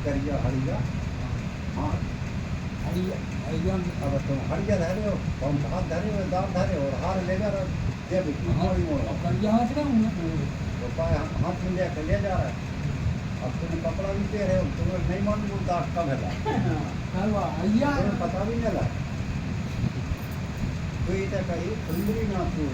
करिया हरिया हाँ हरिया अब तुम हरिया धरे हो तुम हाथ धरे हो दाम धरे हो और हार लेकर जब मोड़ी मोड़ करिया हाथ ना हूँ तो पाए हाथ में लेकर ले जा रहा है अब तुम कपड़ा भी पहने हो तुम्हें नहीं मालूम दाग कब है हरिया तुम्हें पता भी नहीं लगा तो ये कही सुंदरी ना तू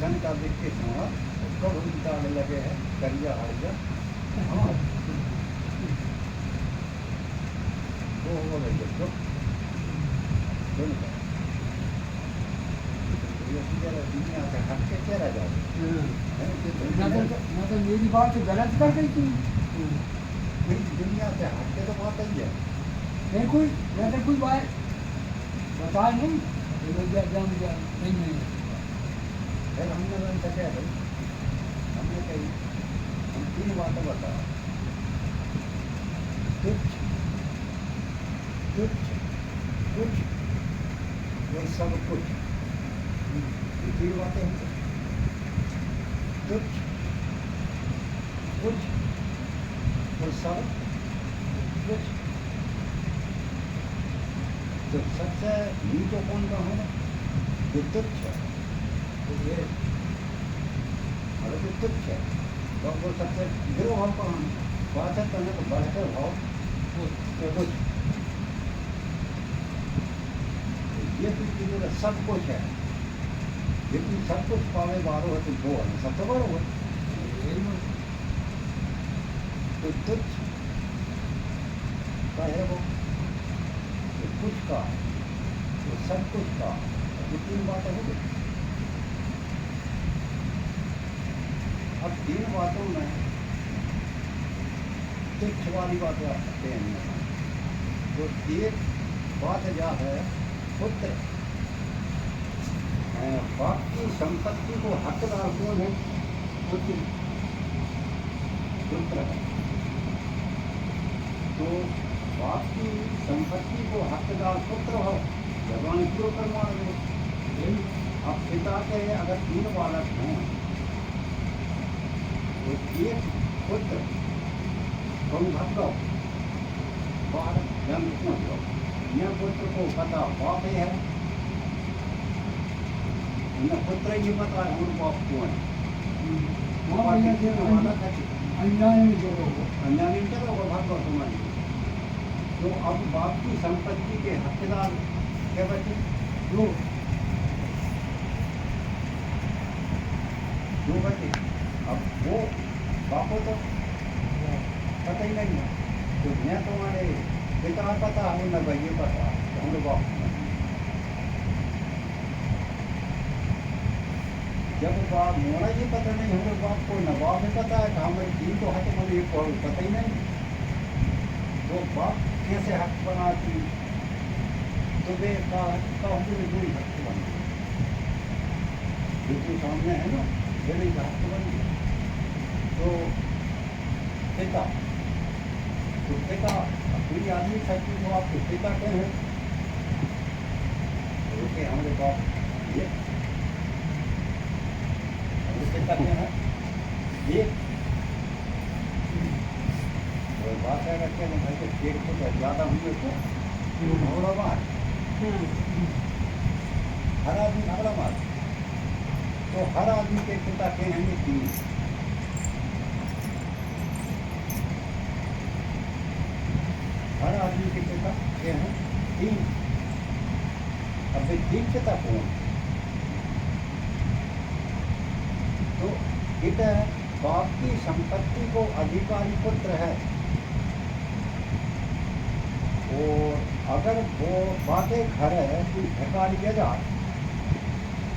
सन का देख के सुना कब हम दाग लगे हैं करिया हरिया हाँ वो हो रही है दुनिया से हट के क्या रह जाओ मैं तो मेरी बात गलत कर गई थी दुनिया से हट के तो बात ही है नहीं कोई वैसे कोई बात बता नहीं नहीं फिर हमने उनसे क्या भाई हमने कही हम 3 बातें बता तुच्छ तुच्छ कुछ और सब कुछ ये 3 बातें हैं तुच्छ कुछ और सब कुछ तो सबसे नीचे कौन का है जो तुच्छ है तो ये अरे जो तुच्छ है तो वो सबसे गिरो भाव का बात है करने को बढ़कर भाव तो कुछ ये तो सब कुछ है लेकिन सब कुछ पावे बारो है तो वो है सब तो बारो है तो तुच्छ का है वो तो कुछ का तो सब कुछ का तो 3 बातें हो गई अब 3 बातों में तुच्छ वाली बातें आ सकते हैं तो एक बात जा है पुत्र बाप की संपत्ति को हकदार कौन है पुत्र पुत्र है तो बाप की संपत्ति को हकदार पुत्र हो भगवान क्यों करवा रहे अब पिता के अगर 3 बालक हैं तो एक पुत्र तुम भग लो बालक जन्म पहुँच लो यह पुत्र को पता बाप है उन्हें पुत्र ही पता है उन बाप कौन है अनजाने चलो अनजाने चलो भागो तुम्हारी तो अब बाप की संपत्ति के हकदार क्या बचे दो बचे अब वो बापो तो पता ही नहीं है तो मैं तुम्हारे पिता पता हमें न भैया पता हम लोग बाप जब बाप मोड़ा ही पता नहीं हम लोग बाप को न बाप में पता है कि हमारी दीन तो हक मुझे पता ही नहीं तो बाप कैसे हक बनाती तो वे का हमको दो ही हक बन जो सामने है ना वो नहीं हक बन तो पिता कोई आदमी सकती तो आपके पिता क्या है रुके हमारे बाप ये पिता क्या है ये बात है कि भाई के पेट को ज़्यादा हुए तो भगड़ा मार हर आदमी भगड़ा मार तो हर आदमी के पिता के हैं 3 हर आदमी के पिता के हैं 3 अब वे 3 पिता कौन तो पिता बाप की संपत्ति को अधिकारी पुत्र है और अगर वो बातें घर है कोई भिखारी ले जा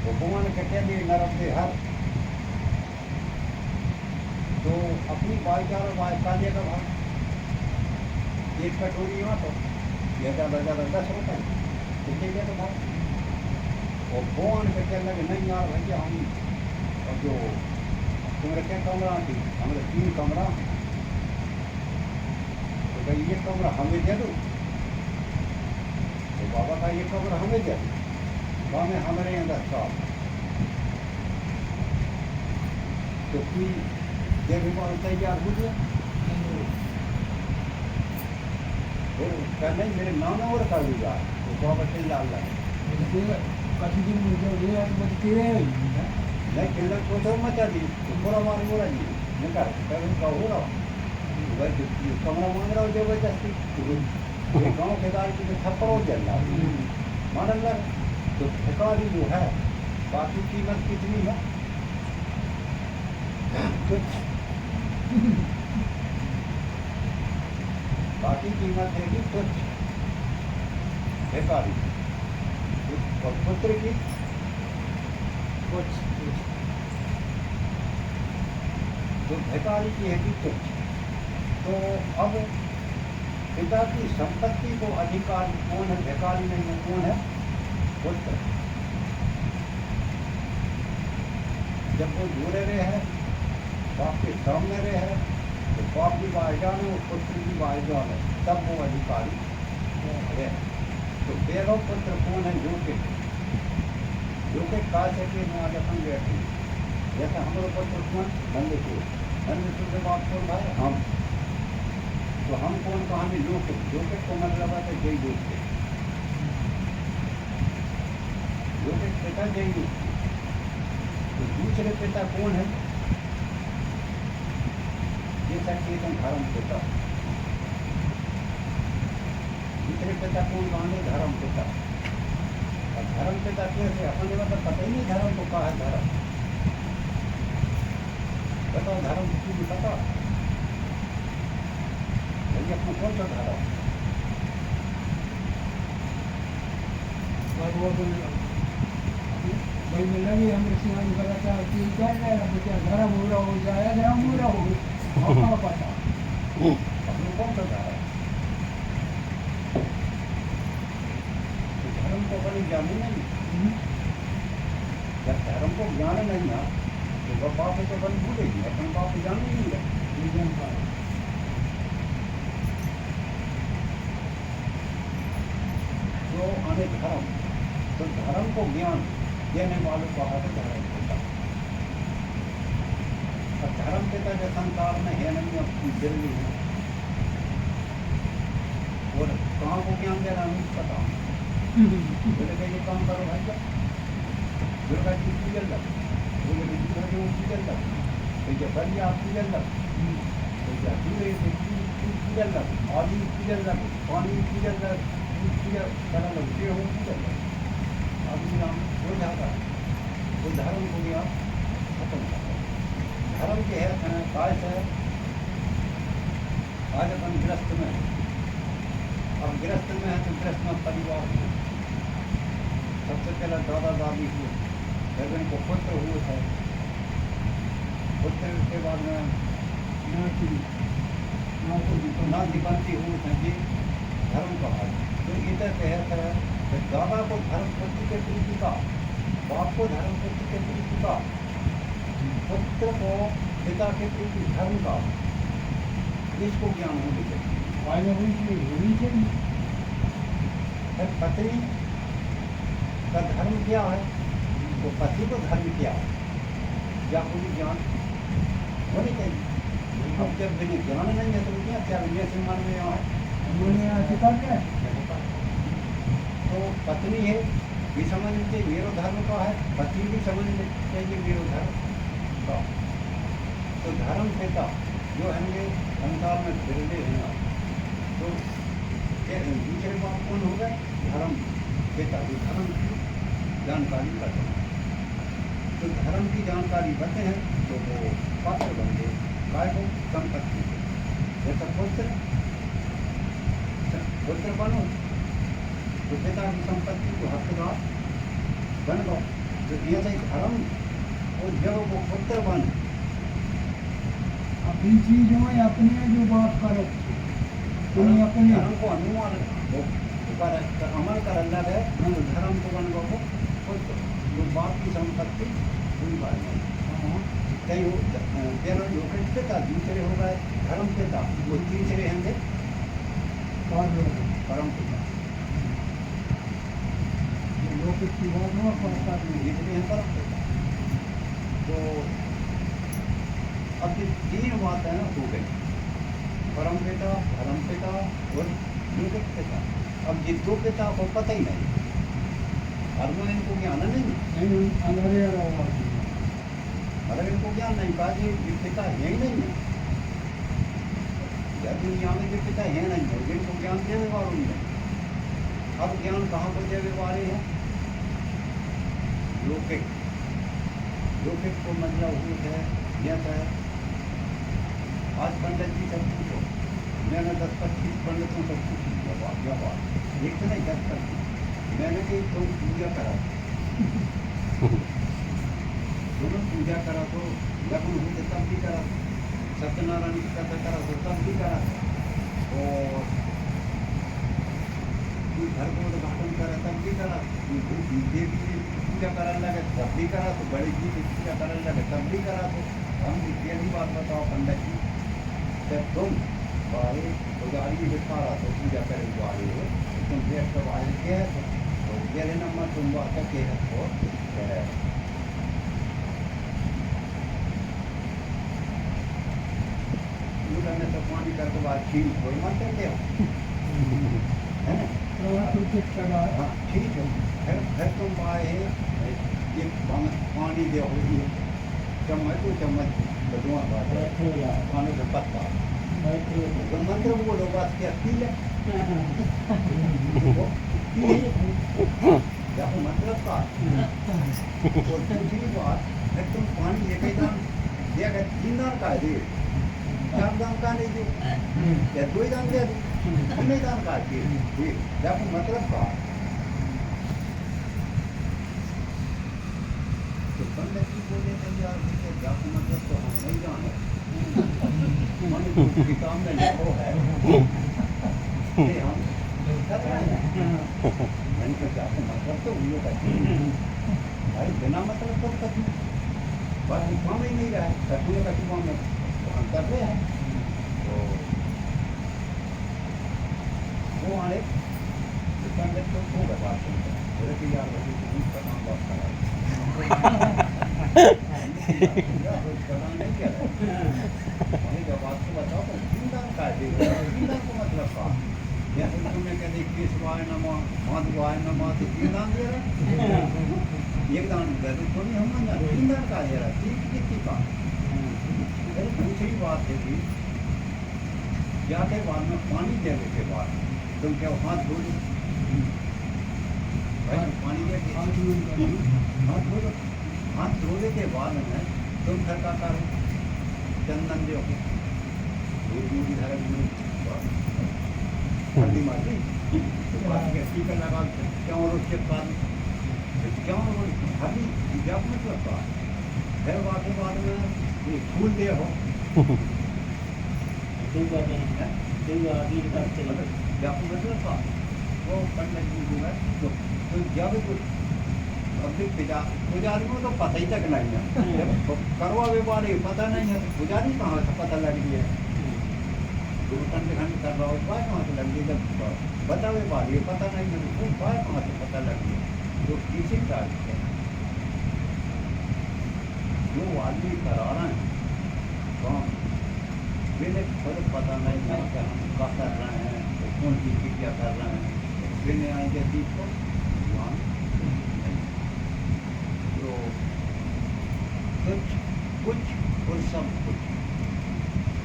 तो भगवान कहते हैं नरक दे हर तो अपनी भाईचारा का लेगा भाई एक कटोरी हो तो ये ज़्यादा 10 रुपये कितने के तो भाई और भगवान कहते लगे नहीं यार भैया हम और जो तुम्हारे क्या कमरा थी हमारे 3 कमरा तो भाई ये कमरा हमें दे दो तो बाबा का ये कमरा हमें दे दो में हमारे अंदर साफ तो कोई देवी बाल तैयार हो गया क्या नहीं मेरे नाम और कर दिया तो प्रॉपर्टी डाल रहा है कभी दिन मुझे ये बचती है नहीं किल्लत को तो मचा दी पूरा मार बोला जी निकाल कर उनका हो रहा वही कमरा मांग रहा हो जबरदस्ती ये गाँव के दाल की थप्पड़ हो जाए मान लग तो ठेकेदारी जो है बाकी कीमत कितनी है कुछ बाकी कीमत है कि कुछ ठेकेदारी और पुत्र की कुछ जो ठेकेदारी की है कि कुछ तो अब पिता की संपत्ति को अधिकार कौन है ठेकेदारी नहीं है कौन है पुत्र जब वो जुड़े रहे हैं बाप के सामने रहे हैं तो बाप की भाईजान है और पुत्र की भाईजान है तब वो अधिकारी है तो बेरो पुत्र कौन है जो के काश है कि आज अपन बैठे जैसे हमारे पुत्र कौन नंदसूर के बाप कौन भाई हम तो हम कौन कहानी लोके को मतलब है जय लोके लोके पिता जय लोके तो दूसरे पिता कौन है जैसा चेतन धर्म पिता दूसरे पिता कौन माने धर्म पिता और धर्म पिता कैसे अपने मतलब पता ही नहीं धर्म को कहा है धर्म बताओ धर्म की भी पता यदि अपना कौन सा धर्म भाई मिला भी हम सिंह करा था कि क्या क्या धर्म हो रहा हो जाए धर्म हो रहा हो पता अपने कौन सा धर्म धर्म को बड़ी ज्ञान नहीं जब धर्म को ज्ञान नहीं है तो वह बाप तो बन भूलेगी अपने बाप को जान नहीं है जो अनेक धर्म तो धर्म को ज्ञान देने वालों को है धर्म पिता और धर्म पिता जो संसार में है नहीं अपनी दिल्ली है और कहाँ को ज्ञान देना नहीं पता बोले कि ये काम करो भाई का दुर्गा जी पूजन लग बोले दूसरा जो पूजन लग तो जब बड़ी आप पूजन लग तो जब दूसरे से पूजन लग आदि पूजन लग पानी पूजन लग पूजा करना लग जो पूजन लग आदमी नाम हो जाता है वो धर्म को भी आप खत्म करते हैं धर्म के है काश है आज अपन गृहस्थ में है अब गृहस्थ में है तो गृहस्थ में परिवार हो सबसे पहला दादा दादी हुए फिर उनको पुत्र हुए थे पुत्र के बाद में नाती बनती हुए थे जी धर्म कहा तो इधर कहता है कि दादा को धर्म पुत्र के प्रीति का बाप को धर्म पुत्र के प्रीति का पुत्र को पिता के प्रीति धर्म का इसको ज्ञान होने चाहिए होनी चाहिए फिर पत्नी का धर्म क्या है तो पति को धर्म क्या है या कोई ज्ञान होनी चाहिए अब जब बिना ज्ञान नहीं है तो क्या क्या जैसे मन में यहाँ है उन्होंने अधिकार क्या है तो पत्नी है भी समझनी चाहिए मेरो धर्म का है पति भी समझनी चाहिए मेरो धर्म का तो धर्म पिता जो है संसार में फिरते हैं तो दूसरे बात कौन होगा धर्म पिता जो धर्म की जानकारी करते हैं तो धर्म की जानकारी करते हैं तो वो पात्र बन गए काय को संपत्ति जैसा पुत्र बनो तो पिता की संपत्ति को हकदार बन गो तो ये धर्म और जब वो पुत्र बन अपनी चीजों में अपने जो बात करे तुम्हें अपने धर्म को अनुमान अमल कर अलग है तो धर्म को बन गो पुत्र जो बाप की संपत्ति पूरी बात कई लोग पिता दूसरे हो गए धर्म पिता वो तीसरे होंगे परम पिता लोग की बात हुआ पड़ता इसलिए हम परम पिता तो अब ये तीन बातें हो गई परम पिता, धर्म पिता और जगत पिता। अब ये दो पिता को पता ही नहीं, हरमोन इनको ज्ञान नहीं, अगर इनको ज्ञान नहीं कहा कि ये पिता है ही नहीं है, या दुनिया में जो पिता है नहीं है, जिनको ज्ञान देने वालों नहीं। अब ज्ञान कहाँ पर देने वाले हैं? लौकिक, लौकिक को मतलब होता है यह है। आज पंडित जी सब पूछो, मैंने 10-25 पंडितों से पूछ लिया बात, एक तो नहीं 10-25, मैंने कही तुम पूजा करा, तुमने पूजा करा तो लग्न होते तब भी करा, सत्यनारायण की कथा करा तो तब भी करा, और घर को उद्घाटन करा तब भी करा, देवी की पूजा कराने लगे तब भी करा, तो गणेश जी की पूजा कराने लगे तब भी करा। तो हम पहली बात बताओ पंडित जी, जब तुम बाहर पुजारी बिठा रहा तो पूजा करे बाहर हो, तुम देख कर बाहर के तो पहले नंबर तुम बात के हो करने तो पानी करके बाद खीर कोई मत करते हो, है ना? हाँ ठीक है, फिर तुम आए एक पानी दे हो, चम्मच तो चम्मच बदुआ खाने से पत्ता, तो मंत्र बोलो बस क्या पी ले, मतलब का। और दूसरी बात, फिर तुम पानी एक ही दान दिया, 3 दान का दे, 4 दान का नहीं दे, या 2 ही दान दे, 3 ही दान का दे, मतलब का। तो पंडित जी बोले थे यार जापू मतलब तो हम नहीं जाने, मन किताब में लिखो है कि हम कर रहे हैं, मैंने कहा जापू मतलब तो उन लोग भाई बिना मतलब तो कभी बात काम ही नहीं रहा है, कटुए कटुआ में तो हम कर रहे हैं। तो वो आने पंडित को खूब बता बोले कि यार वही का नाम बात करा नहीं क्या जब आपको बताओ तो 3 दान का दे, 3 दान को मतलब का, जैसे तुमने कहते केशवाय नमः माधवाय नमः तो 3 दान दे रहा, एक दान दे तो थोड़ी हम 3 दान का दे रहा, 3 कितनी का। दूसरी बात है कि क्या के बाद में पानी देने के बाद तुम क्या हाथ धो लो, पानी दे के हाथ धो लो, हाथ धोने के बाद में तुम घर का करो, चंदन दो, हल्दी मार दी, टीका लगा क्यों, और उसके बाद क्यों हल्दी जब मतलब का, फिर के बाद में फूल दे हो मतलब का, वो पंडित जी जो है तो जब अभी पुजारी को तो पता ही तक नहीं है, करवा व्यापारी पता नहीं है, तो पुजारी कहाँ से पता लग गया है, 2 घंटे कर रहा हो बात कहाँ से लग गई, जब बता व्यापारी पता नहीं है तो बात कहाँ से पता लग गया। तो किसी कार्य है जो आदमी करा रहे हैं काम, मैंने खुद पता नहीं है कि हम क्या कर रहे हैं, तो कौन चीज़ की क्या कर रहे हैं, मैंने आएंगे चीज को तो कुछ और सब कुछ।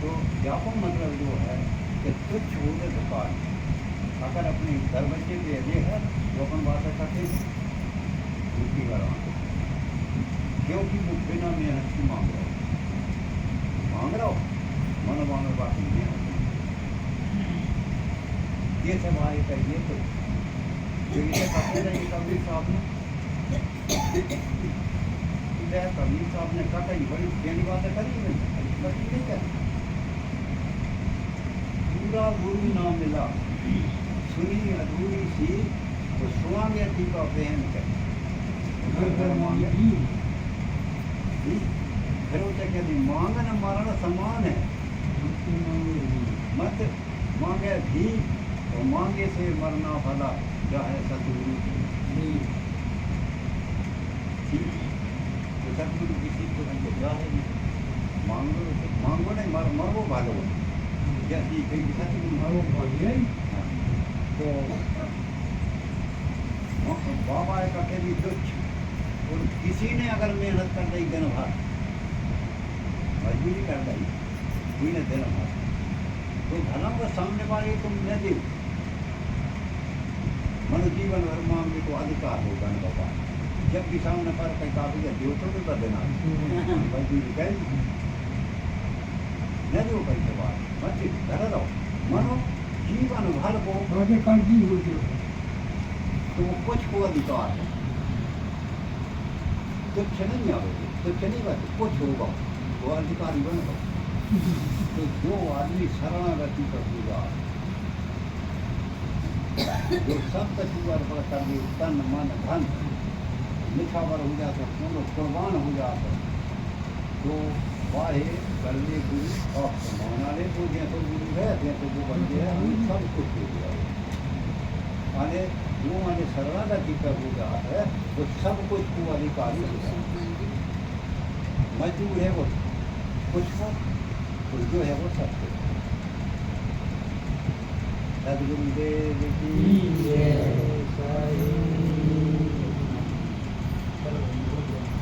तो व्यापक मतलब जो है कि तुच्छ होने के बाद अगर अपने घर बच्चे के ये है जो अपन बात करते हैं उसकी करवा, क्योंकि वो बिना मेहनत की मांग रहा हो मन बात नहीं है, ये सब आए करिए तो जो ये करते रहिए। कबीर साहब ने कहा कहीं बड़ी पहली बातें करी नहीं करी, पूरा गुरु ना मिला सुनी अधूरी सी तो स्वामी अति का बहन कर फिर उसे कहती मांगन मरण समान है, मत मांगे भी तो मांगे से मरना भला चाहे सतगुरु तो सतगुरु किसी को नहीं जा है, मांगो नहीं मरो भालो जैसी कहीं सतगुरु और वो भजिए तो बाबा एक अकेली तुच्छ और किसी ने अगर मेहनत कर दी दिन भर मजबूरी कर दी कोई ने दिन भर तो धनों के सामने वाले तुम न दे मनु जीवन भर मामले को अधिकार होगा न बाबा जब भी सामने पर कहीं काबिलियत दो तो कर देना मजबूरी कर न दो कहीं से बात मत घर रहो मनो जीवन भर को रोजे कंटी हो जो तो वो कुछ को अधिकार है तुच्छ नहीं आवेगी तुच्छ नहीं बात कुछ होगा वो अधिकारी बनेगा तो जो आदमी शरणागति का पूजा जो सब कछुआर पर कर दे तन मन धन निछावर हो जाता पूर्ण कुर्बान हो जाता तो वाहे करने गुरु और मानाले को जैसे गुरु है जैसे वो बन गया हम सब कुछ हो गया माने जो माने शरणागति का पूजा है वो सब कुछ को अधिकारी हो गया मजदूर है वो कुछ को तो जो है वो सब कुछ सदगुरुदेव की जय।